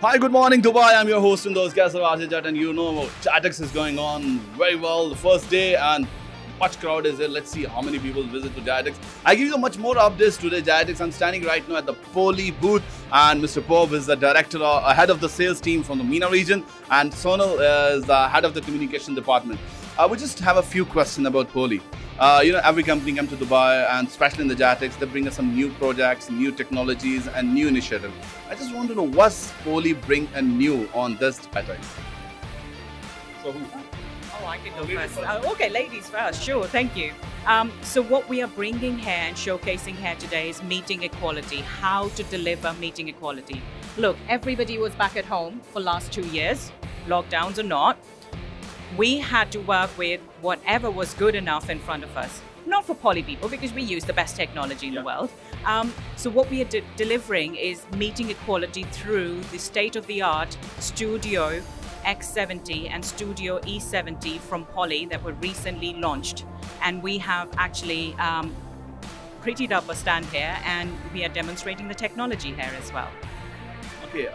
Hi, good morning, Dubai. I'm your host and those guys of Jat, and you know Gitex is going on very well. The first day and much crowd is there. Let's see how many people visit to Gitex. I give you much more updates today. Gitex. I'm standing right now at the Poly booth, and Mr. Pope is the director, head of the sales team from the MENA region, and Sonal is the head of the communication department. We just have a few questions about Poly. Every company comes to Dubai, and especially in the Gitex, they bring us some new projects, new technologies, and new initiatives. I just want to know, what's Poly bring a new on this Gitex? So who? Oh, I can go first. Okay, ladies first. Sure, thank you. So what we are bringing here and showcasing here today is meeting equality, how to deliver meeting equality. Look, everybody was back at home for last 2 years, lockdowns or not. We had to work with whatever was good enough in front of us. Not for Poly people, because we use the best technology in the world. So what we are delivering is meeting equality through the state-of-the-art Studio X70 and Studio E70 from Poly that were recently launched. And we have actually prettied up a stand here, and we are demonstrating the technology here as well. Okay,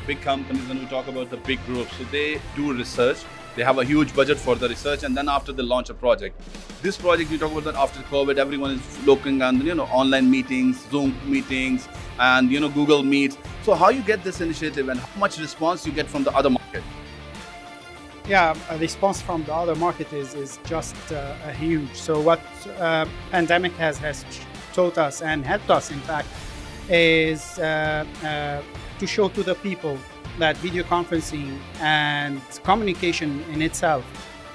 big companies, when we talk about the big groups, so they do research. They have a huge budget for the research, and then after they launch a project. This project, you talk about that after COVID, everyone is looking on online meetings, Zoom meetings, and Google Meet. So how you get this initiative, and how much response you get from the other market? Yeah, a response from the other market is just huge. So what pandemic has taught us and helped us, in fact, is to show to the people that video conferencing and communication in itself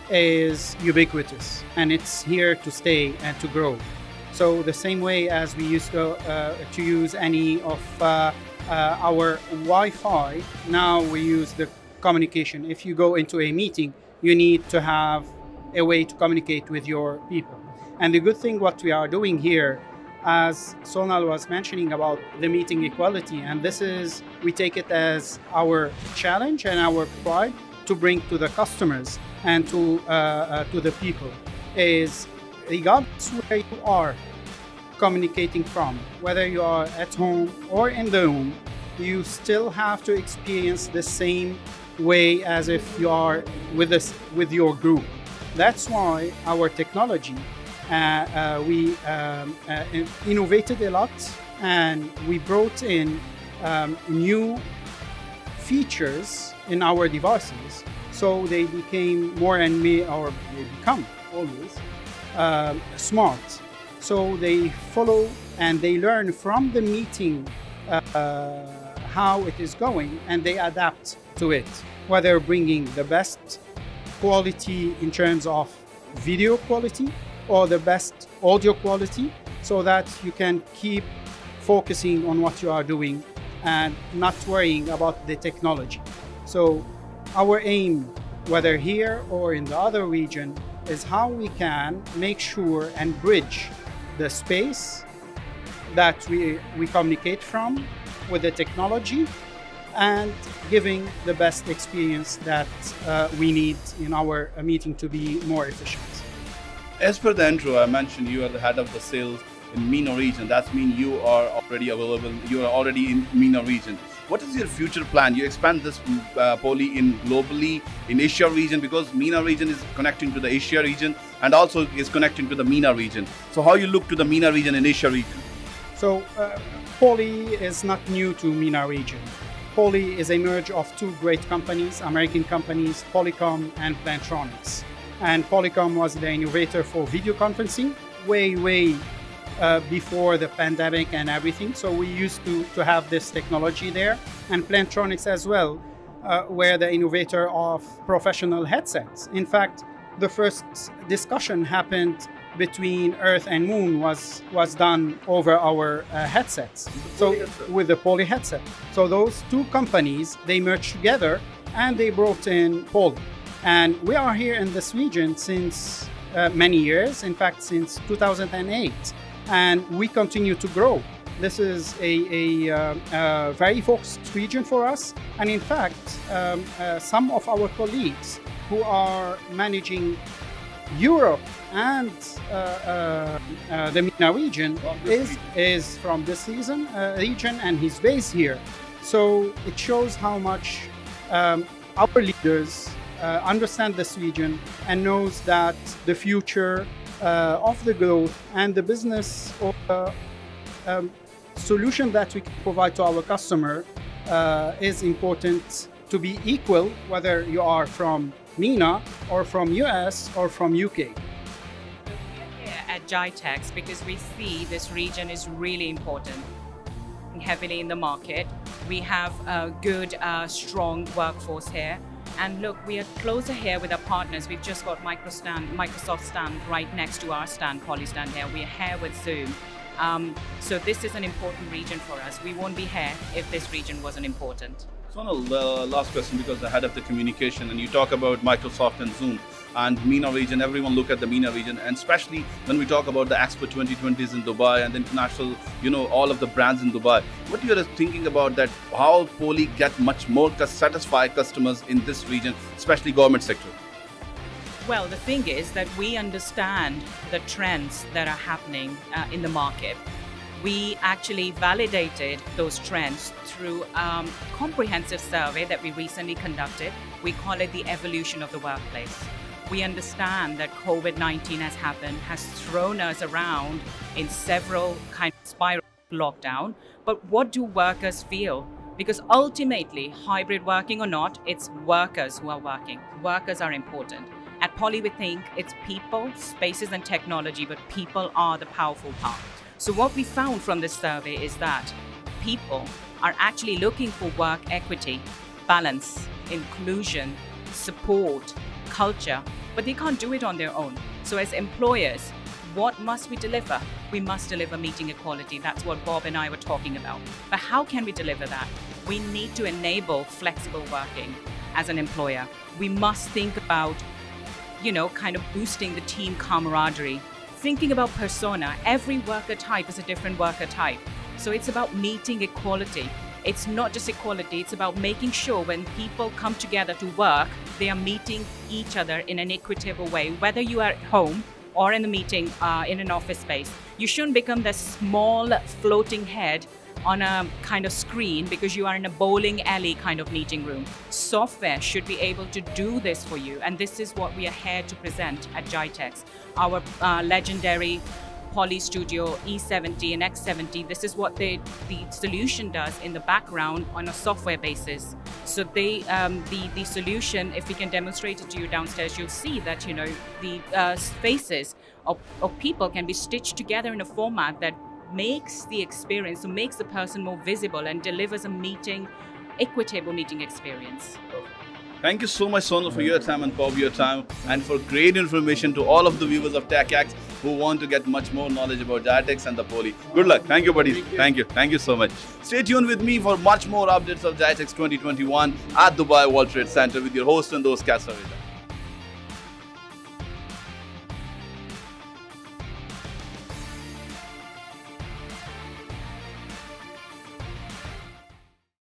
is ubiquitous, and it's here to stay and to grow. So the same way as we used to use any of our Wi-Fi, now we use the communication. If you go into a meeting, you need to have a way to communicate with your people. And the good thing what we are doing here, as Sonal was mentioning about the meeting equality, and we take it as our challenge and our pride to bring to the customers and to the people, is regardless where you are communicating from, whether you are at home or in the room, you still have to experience the same way as if you are with your group. That's why our technology, we innovated a lot, and we brought in new features in our devices, so they became they become always smart. So they follow and they learn from the meeting how it is going, and they adapt to it, whether bringing the best quality in terms of video quality or the best audio quality, so that you can keep focusing on what you are doing and not worrying about the technology. So our aim, whether here or in the other region, is how we can make sure and bridge the space that we communicate from with the technology, and giving the best experience that we need in our meeting to be more efficient. As per the intro, I mentioned you are the head of the sales in MENA region. That means you are already available. You are already in MENA region. What is your future plan? You expand this Poly in globally in Asia region, because MENA region is connecting to the Asia region and also is connecting to the MENA region. So how you look to the MENA region and Asia region? So Poly is not new to MENA region. Poly is a merge of two great companies, American companies, Polycom and Plantronics. And Polycom was the innovator for video conferencing way before the pandemic and everything. So we used to have this technology there. And Plantronics as well were the innovator of professional headsets. In fact, the first discussion happened between Earth and Moon was done over our headsets. So with the Poly headset. So those two companies, they merged together and they brought in Poly. And we are here in this region since many years, in fact, since 2008, and we continue to grow. This is a very focused region for us. And in fact, some of our colleagues who are managing Europe and the MENA region is from this region, and he's based here. So it shows how much our leaders understand this region and knows that the future of the growth and the business or solution that we can provide to our customer is important to be equal, whether you are from MENA or from US or from UK. Here at Gitex, because we see this region is really important, heavily in the market. We have a good, strong workforce here. And look, we are closer here with our partners. We've just got Microsoft stand right next to our stand, Poly stand here. We're here with Zoom. So this is an important region for us. We won't be here if this region wasn't important. Sonal, last question, because the head of the communication, and you talk about Microsoft and Zoom and MENA region, everyone look at the MENA region, and especially when we talk about the Expo 2020s in Dubai and the international, all of the brands in Dubai. What you are thinking about that, how Poly get much more satisfied customers in this region, especially government sector? Well, the thing is that we understand the trends that are happening in the market. We actually validated those trends through a comprehensive survey that we recently conducted. We call it the evolution of the workplace. We understand that COVID-19 has happened, has thrown us around in several kind of spiral lockdown. But what do workers feel? Because ultimately, hybrid working or not, it's workers who are working. Workers are important. At Poly, we think it's people, spaces, and technology, but people are the powerful part. So what we found from this survey is that people are actually looking for work equity, balance, inclusion, support, culture, but they can't do it on their own. So as employers, what must we deliver? We must deliver meeting equality. That's what Bob and I were talking about. But how can we deliver that? We need to enable flexible working as an employer. We must think about, kind of boosting the team camaraderie. Thinking about persona, every worker type is a different worker type. So it's about meeting equality. It's not just equality, it's about making sure when people come together to work, they are meeting each other in an equitable way, whether you are at home or in the meeting in an office space. You shouldn't become the small floating head on a kind of screen because you are in a bowling alley kind of meeting room. Software should be able to do this for you, and this is what we are here to present at Gitex. Our legendary Poly Studio E70 and X70, this is what the solution does in the background on a software basis. So the solution, if we can demonstrate it to you downstairs, you'll see that the faces of people can be stitched together in a format that makes the experience, so makes the person more visible and delivers a equitable meeting experience. Thank you so much, Sonal, for your time, and Bob, your time, and for great information to all of the viewers of TechX who want to get much more knowledge about Gitex and the Poly. Good luck. Thank you, buddies. Thank you. Thank you so much. Stay tuned with me for much more updates of Gitex 2021 at Dubai World Trade Center with your host and those Kasavita.